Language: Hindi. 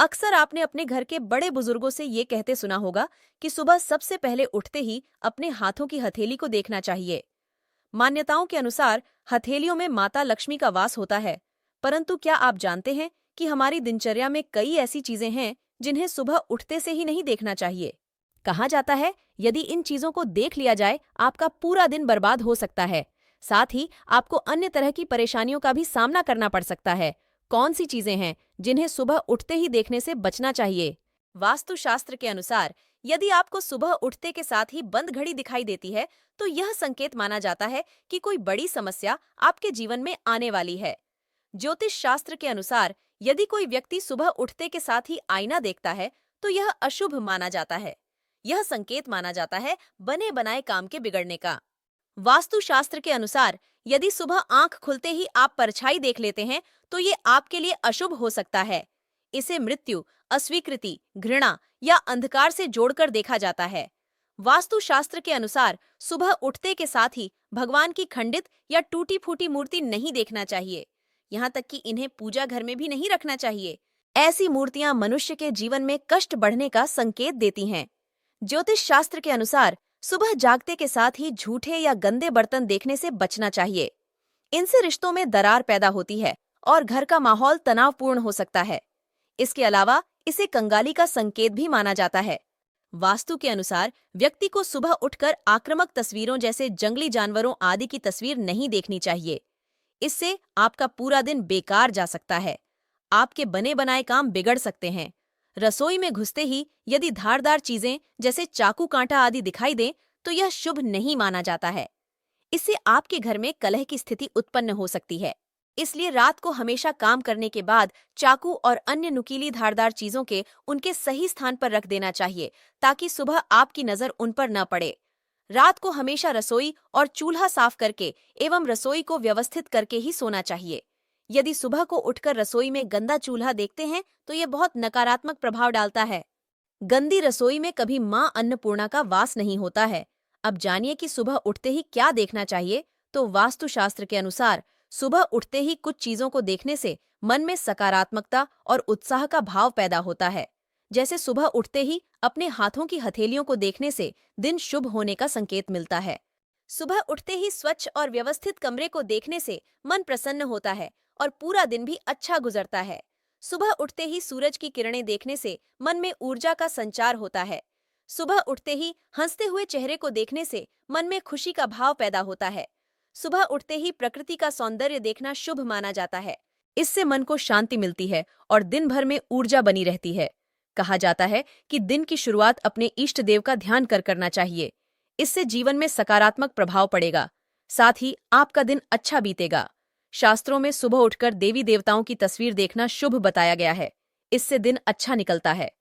अक्सर आपने अपने घर के बड़े बुजुर्गों से ये कहते सुना होगा कि सुबह सबसे पहले उठते ही अपने हाथों की हथेली को देखना चाहिए। मान्यताओं के अनुसार हथेलियों में माता लक्ष्मी का वास होता है, परंतु क्या आप जानते हैं कि हमारी दिनचर्या में कई ऐसी चीजें हैं जिन्हें सुबह उठते से ही नहीं देखना चाहिए। कहा जाता है, यदि इन चीजों को देख लिया जाए आपका पूरा दिन बर्बाद हो सकता है। साथ ही आपको अन्य तरह की परेशानियों का भी सामना करना पड़ सकता है। कौन सी चीजें हैं जिन्हें सुबह उठते ही देखने से बचना चाहिए? वास्तुशास्त्र के अनुसार यदि आपको सुबह उठते के साथ ही बंद घड़ी दिखाई देती है, तो यह संकेत माना जाता है कि कोई बड़ी समस्या आपके जीवन में आने वाली है। ज्योतिष शास्त्र के अनुसार यदि कोई व्यक्ति सुबह उठते के साथ ही आईना देखता है, तो यह अशुभ माना जाता है। यह संकेत माना जाता है बने बनाए काम के बिगड़ने का। वास्तुशास्त्र के अनुसार यदि सुबह आंख खुलते ही आप परछाई देख लेते हैं, तो ये आपके लिए अशुभ हो सकता है। इसे मृत्यु, अस्वीकृति, घृणा या अंधकार से जोड़कर देखा जाता है। वास्तुशास्त्र के अनुसार सुबह उठते के साथ ही भगवान की खंडित या टूटी फूटी मूर्ति नहीं देखना चाहिए। यहाँ तक कि इन्हें पूजा घर में भी नहीं रखना चाहिए। ऐसी मूर्तियां मनुष्य के जीवन में कष्ट बढ़ने का संकेत देती हैं। ज्योतिष शास्त्र के अनुसार सुबह जागते के साथ ही झूठे या गंदे बर्तन देखने से बचना चाहिए। इनसे रिश्तों में दरार पैदा होती है और घर का माहौल तनावपूर्ण हो सकता है। इसके अलावा इसे कंगाली का संकेत भी माना जाता है। वास्तु के अनुसार व्यक्ति को सुबह उठकर आक्रामक तस्वीरों जैसे जंगली जानवरों आदि की तस्वीर नहीं देखनी चाहिए। इससे आपका पूरा दिन बेकार जा सकता है। आपके बने बनाए काम बिगड़ सकते हैं। रसोई में घुसते ही यदि धारदार चीजें जैसे चाकू कांटा आदि दिखाई दें, तो यह शुभ नहीं माना जाता है। इससे आपके घर में कलह की स्थिति उत्पन्न हो सकती है। इसलिए रात को हमेशा काम करने के बाद चाकू और अन्य नुकीली धारदार चीजों के उनके सही स्थान पर रख देना चाहिए, ताकि सुबह आपकी नजर उन पर न पड़े। रात को हमेशा रसोई और चूल्हा साफ करके एवं रसोई को व्यवस्थित करके ही सोना चाहिए। यदि सुबह को उठकर रसोई में गंदा चूल्हा देखते हैं, तो यह बहुत नकारात्मक प्रभाव डालता है। गंदी रसोई में कभी मां अन्नपूर्णा का वास नहीं होता है। अब जानिए कि सुबह उठते ही क्या देखना चाहिए। तो वास्तुशास्त्र के अनुसार सुबह उठते ही कुछ चीजों को देखने से मन में सकारात्मकता और उत्साह का भाव पैदा होता है। जैसे सुबह उठते ही अपने हाथों की हथेलियों को देखने से दिन शुभ होने का संकेत मिलता है। सुबह उठते ही स्वच्छ और व्यवस्थित कमरे को देखने से मन प्रसन्न होता है और पूरा दिन भी अच्छा गुजरता है। सुबह उठते ही सूरज की किरणें देखने से मन में ऊर्जा का संचार होता है। सुबह उठते ही हंसते हुए चेहरे को देखने से मन में खुशी का भाव पैदा होता है। सुबह उठते ही प्रकृति का सौंदर्य देखना शुभ माना जाता है। इससे मन को शांति मिलती है और दिन भर में ऊर्जा बनी रहती है। कहा जाता है कि दिन की शुरुआत अपने इष्ट देव का ध्यान कर करना चाहिए। इससे जीवन में सकारात्मक प्रभाव पड़ेगा, साथ ही आपका दिन अच्छा बीतेगा। शास्त्रों में सुबह उठकर देवी देवताओं की तस्वीर देखना शुभ बताया गया है। इससे दिन अच्छा निकलता है।